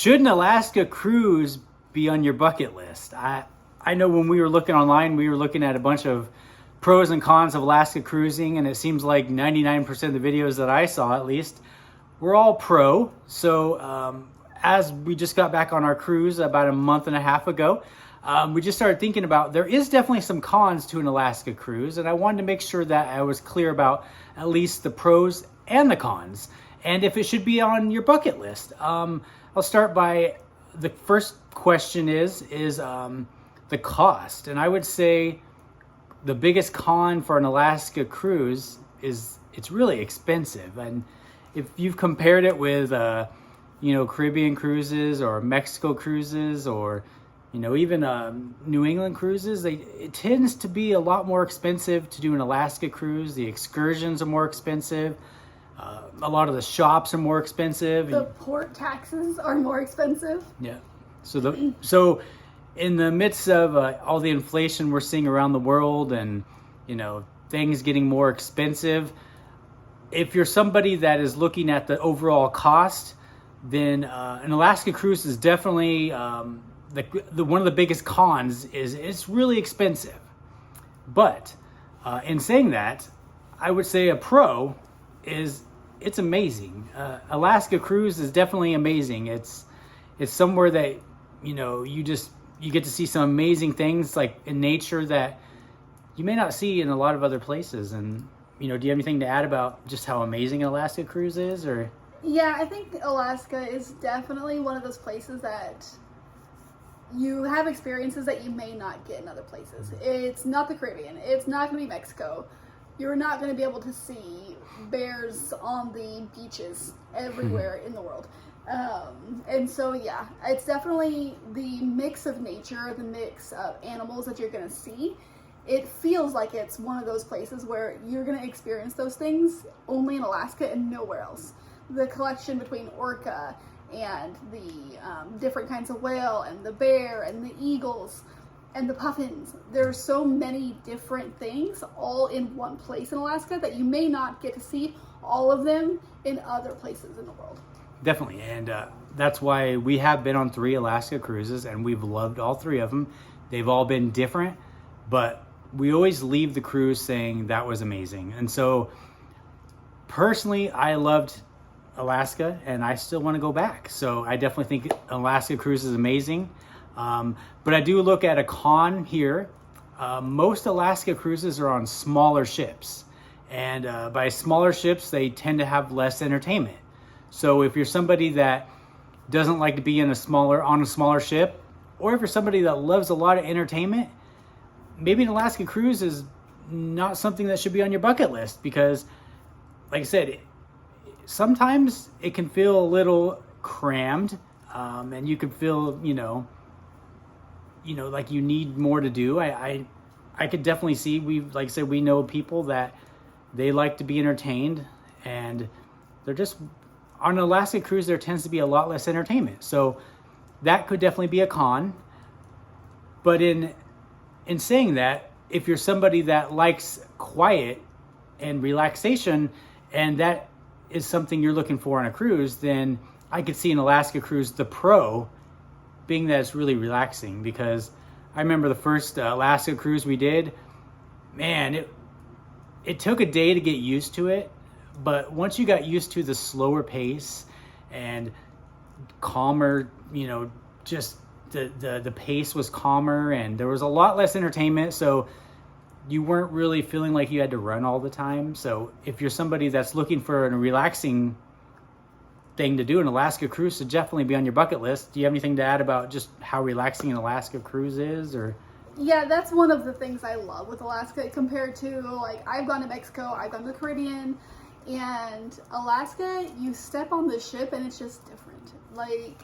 Should an Alaska cruise be on your bucket list? I know when we were looking online, we were looking at a bunch of pros and cons of Alaska cruising, and it seems like 99% of the videos that I saw, at least, were all pro. So as we just got back on our cruise about a month and a half ago, we just started thinking about there is definitely some cons to an Alaska cruise, and I wanted to make sure that I was clear about at least the pros and the cons, and if it should be on your bucket list. I'll start by the first question is the cost, and I would say the biggest con for an Alaska cruise is it's really expensive. And if you've compared it with Caribbean cruises or Mexico cruises or even New England cruises, it tends to be a lot more expensive to do an Alaska cruise. The excursions are more expensive. A lot of the shops are more expensive. The port taxes are more expensive. Yeah. So in the midst of all the inflation we're seeing around the world and, things getting more expensive, if you're somebody that is looking at the overall cost, then an Alaska cruise is definitely one of the biggest cons is it's really expensive. But in saying that, I would say a pro is it's amazing. Alaska cruise is definitely amazing. It's somewhere that you get to see some amazing things like in nature that you may not see in a lot of other places. And do you have anything to add about just how amazing an Alaska cruise is? Or yeah, I think Alaska is definitely one of those places that you have experiences that you may not get in other places. It's not the Caribbean. It's not going to be Mexico. You're not going to be able to see bears on the beaches everywhere in the world. And so, yeah, it's definitely the mix of nature, the mix of animals that you're going to see. It feels like it's one of those places where you're going to experience those things only in Alaska and nowhere else. The collection between orca and the different kinds of whale and the bear and the eagles and the puffins. There are so many different things all in one place in Alaska that you may not get to see all of them in other places in the world. Definitely, and that's why we have been on 3 Alaska cruises, and we've loved all 3 of them. They've all been different, but we always leave the cruise saying that was amazing. And so, personally, I loved Alaska, and I still want to go back. So I definitely think Alaska cruise is amazing. But I do look at a con here. Most Alaska cruises are on smaller ships, and by smaller ships, they tend to have less entertainment. So if you're somebody that doesn't like to be on a smaller ship, or if you're somebody that loves a lot of entertainment, maybe an Alaska cruise is not something that should be on your bucket list, because, like I said, sometimes it can feel a little crammed, and you can feel, like you need more to do. I could definitely see, like I said, we know people that they like to be entertained, and they're just, on an Alaska cruise, there tends to be a lot less entertainment. So that could definitely be a con. But in saying that, if you're somebody that likes quiet and relaxation, and that is something you're looking for on a cruise, then I could see an Alaska cruise, the pro, being that it's really relaxing. Because I remember the first Alaska cruise we did, man, it took a day to get used to it, but once you got used to the slower pace and calmer, just the pace was calmer, and there was a lot less entertainment, so you weren't really feeling like you had to run all the time. So if you're somebody that's looking for a relaxing thing to do, an Alaska cruise should definitely be on your bucket list. Do you have anything to add about just how relaxing an Alaska cruise is? Or yeah, that's one of the things I love with Alaska compared to, like, I've gone to Mexico, I've gone to the Caribbean, and Alaska, you step on the ship and it's just different. Like,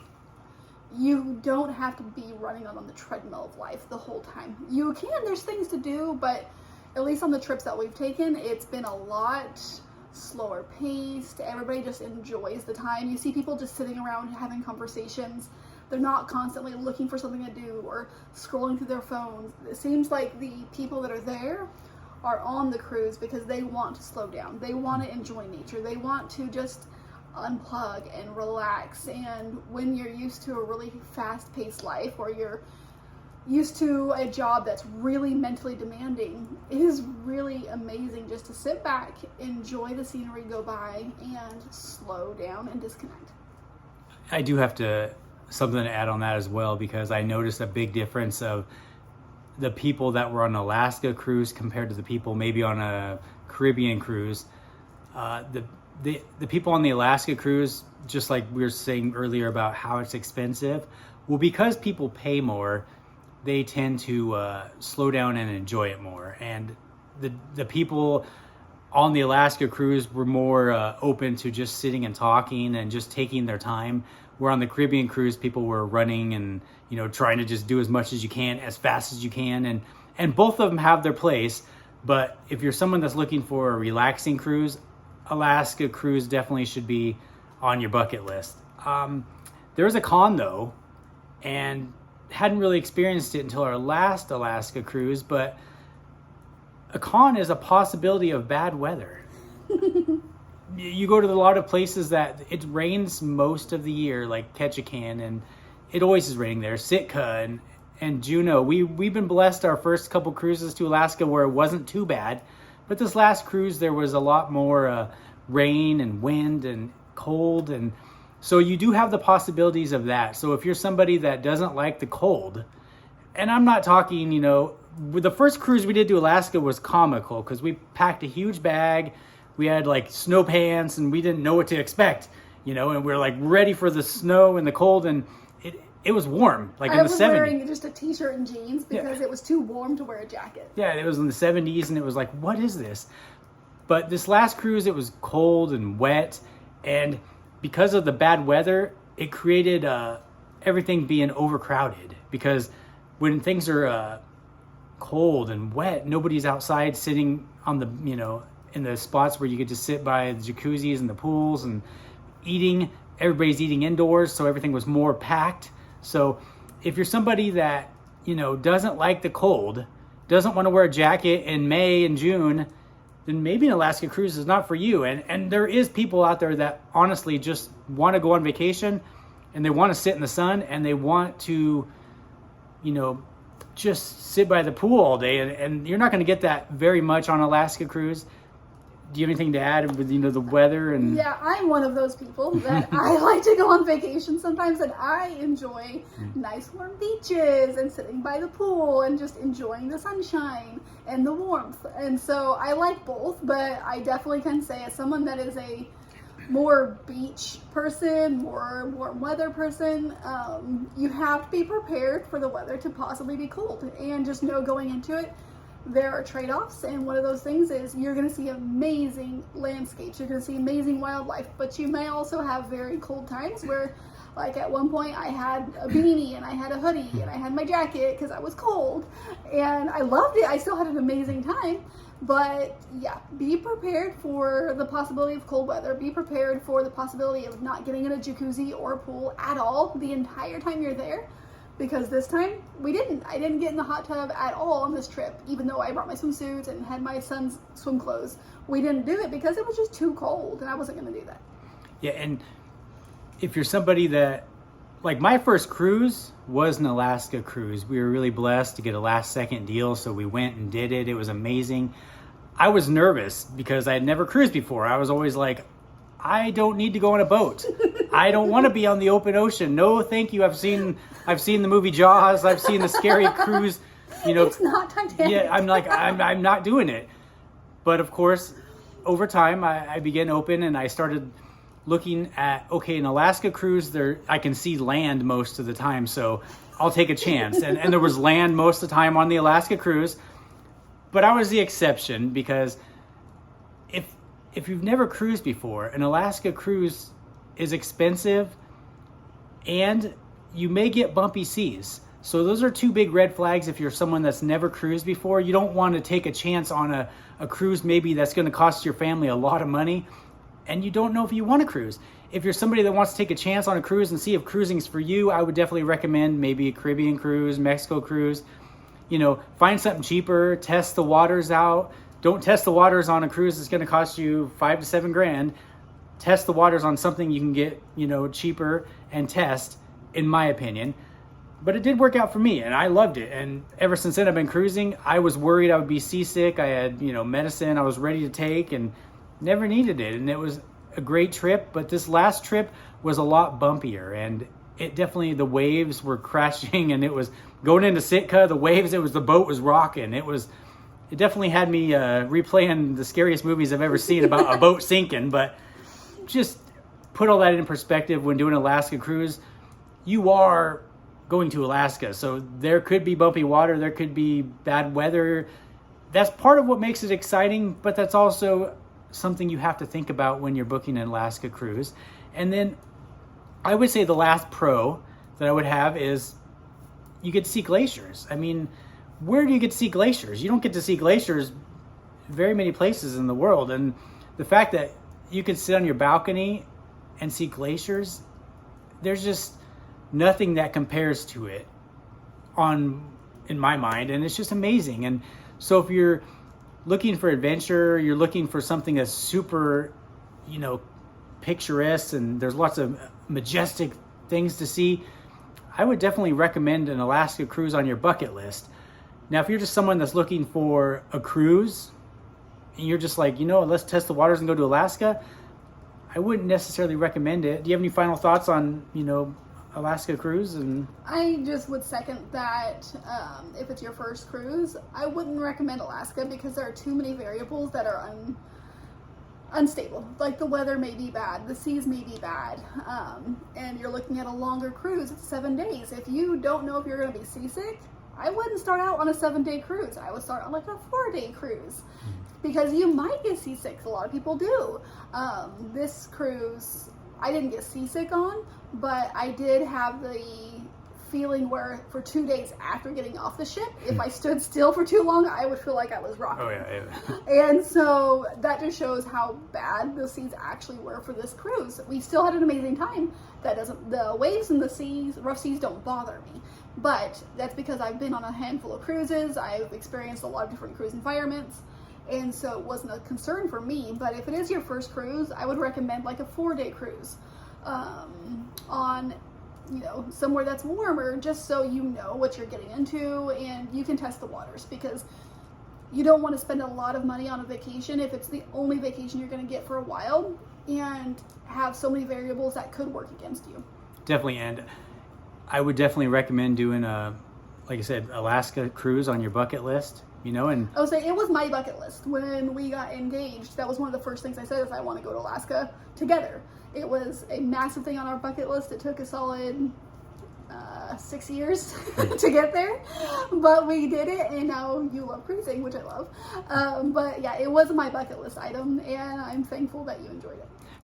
you don't have to be running on the treadmill of life the whole time. You can, there's things to do, but at least on the trips that we've taken, it's been a lot slower paced. Everybody just enjoys the time. You see people just sitting around having conversations. They're not constantly looking for something to do or scrolling through their phones. It seems like the people that are there are on the cruise because they want to slow down. They want to enjoy nature. They want to just unplug and relax. And when you're used to a really fast-paced life, or you're used to a job that's really mentally demanding, it is really amazing just to sit back, enjoy the scenery go by, and slow down and disconnect. I do have something to add on that as well, because I noticed a big difference of the people that were on an Alaska cruise compared to the people maybe on a Caribbean cruise. The people on the Alaska cruise, just like we were saying earlier about how it's expensive, well, because people pay more, they tend to slow down and enjoy it more. And the people on the Alaska cruise were more open to just sitting and talking and just taking their time. Where on the Caribbean cruise, people were running and, trying to just do as much as you can, as fast as you can. And both of them have their place. But if you're someone that's looking for a relaxing cruise, Alaska cruise definitely should be on your bucket list. There's a con though, and hadn't really experienced it until our last Alaska cruise, but a con is a possibility of bad weather. You go to a lot of places that it rains most of the year, like Ketchikan, and it always is raining there. Sitka and Juneau. We've been blessed our first couple cruises to Alaska where it wasn't too bad, but this last cruise there was a lot more rain and wind and cold, and so you do have the possibilities of that. So if you're somebody that doesn't like the cold, and I'm not talking, the first cruise we did to Alaska was comical because we packed a huge bag. We had like snow pants and we didn't know what to expect, and we were like ready for the snow and the cold, and it was warm, like in the 70s. I was wearing just a t-shirt and jeans because it was too warm to wear a jacket. Yeah, it was in the 70s and it was like, what is this? But this last cruise, it was cold and wet, and because of the bad weather, it created everything being overcrowded, because when things are cold and wet, nobody's outside sitting on the, in the spots where you get to sit by the jacuzzis and the pools and eating. Everybody's eating indoors, so everything was more packed. So if you're somebody that, doesn't like the cold, doesn't want to wear a jacket in May and June, then maybe an Alaska cruise is not for you. And there is people out there that honestly just want to go on vacation and they want to sit in the sun and they want to, just sit by the pool all day. And you're not going to get that very much on Alaska cruise. Do you have anything to add with, the weather? And yeah, I'm one of those people that I like to go on vacation sometimes, and I enjoy nice warm beaches and sitting by the pool and just enjoying the sunshine and the warmth. And so I like both, but I definitely can say, as someone that is a more beach person, more warm weather person, you have to be prepared for the weather to possibly be cold, and just know going into it, there are trade-offs, and one of those things is you're going to see amazing landscapes, you're going to see amazing wildlife, but you may also have very cold times where, like at one point I had a beanie and I had a hoodie and I had my jacket because I was cold, and I loved it. I still had an amazing time. But yeah, be prepared for the possibility of cold weather. Be prepared for the possibility of not getting in a jacuzzi or a pool at all the entire time you're there. Because this time, I didn't get in the hot tub at all on this trip, even though I brought my swimsuits and had my son's swim clothes. We didn't do it because it was just too cold, and I wasn't going to do that. Yeah, and if you're somebody that, like my first cruise was an Alaska cruise. We were really blessed to get a last second deal, so we went and did it. It was amazing. I was nervous because I had never cruised before. I was always like, I don't need to go on a boat. I don't want to be on the open ocean. No, thank you. I've seen the movie Jaws. I've seen the scary cruise. It's not Titanic. Yeah, I'm not doing it. But of course, over time, I began open and I started looking at, okay, an Alaska cruise, I can see land most of the time, so I'll take a chance. And there was land most of the time on the Alaska cruise, but I was the exception because if you've never cruised before, an Alaska cruise is expensive and you may get bumpy seas. So those are two big red flags if you're someone that's never cruised before. You don't want to take a chance on a cruise maybe that's going to cost your family a lot of money and you don't know if you want to cruise. If you're somebody that wants to take a chance on a cruise and see if cruising is for you, I would definitely recommend maybe a Caribbean cruise, Mexico cruise. Find something cheaper, test the waters out. Don't test the waters on a cruise that's going to cost you $5,000 to $7,000. test the waters on something you can get, cheaper and test, in my opinion. But it did work out for me, and I loved it. And ever since then, I've been cruising. I was worried I would be seasick. I had, medicine I was ready to take and never needed it. And it was a great trip. But this last trip was a lot bumpier, and it definitely, the waves were crashing, and it was going into Sitka. The waves, the boat was rocking. It definitely had me replaying the scariest movies I've ever seen about a boat sinking. But just put all that in perspective when doing an Alaska cruise. You are going to Alaska, so there could be bumpy water, there could be bad weather. That's part of what makes it exciting, but that's also something you have to think about when you're booking an Alaska cruise. And then I would say the last pro that I would have is you get to see glaciers. I mean, where do you get to see glaciers? You don't get to see glaciers very many places in the world. And the fact that you can sit on your balcony and see glaciers, there's just nothing that compares to it in my mind. And it's just amazing. And so if you're looking for adventure, you're looking for something that's super, picturesque, and there's lots of majestic things to see, I would definitely recommend an Alaska cruise on your bucket list. Now, if you're just someone that's looking for a cruise and you're just like, let's test the waters and go to Alaska, I wouldn't necessarily recommend it. Do you have any final thoughts on, Alaska cruise? And I just would second that. If it's your first cruise, I wouldn't recommend Alaska because there are too many variables that are unstable. Like the weather may be bad, the seas may be bad, and you're looking at a longer cruise. It's 7 days. If you don't know if you're going to be seasick, I wouldn't start out on a 7-day cruise. I would start on like a 4-day cruise because you might get seasick. A lot of people do. This cruise, I didn't get seasick on, but I did have the feeling where for 2 days after getting off the ship, if I stood still for too long, I would feel like I was rocking. Oh yeah. And so that just shows how bad the seas actually were for this cruise. We still had an amazing time. The waves and the seas, rough seas don't bother me. But that's because I've been on a handful of cruises. I've experienced a lot of different cruise environments. And so it wasn't a concern for me. But if it is your first cruise, I would recommend like a 4-day cruise on somewhere that's warmer, just so you know what you're getting into and you can test the waters, because you don't want to spend a lot of money on a vacation if it's the only vacation you're going to get for a while and have so many variables that could work against you. Definitely. And I would definitely recommend doing like I said, Alaska cruise on your bucket list, and I would say it was my bucket list. When we got engaged, that was one of the first things I said is I want to go to Alaska together. It was a massive thing on our bucket list. It took a solid 6 years to get there, but we did it, and now you love cruising, which I love. But yeah, it was my bucket list item, and I'm thankful that you enjoyed it.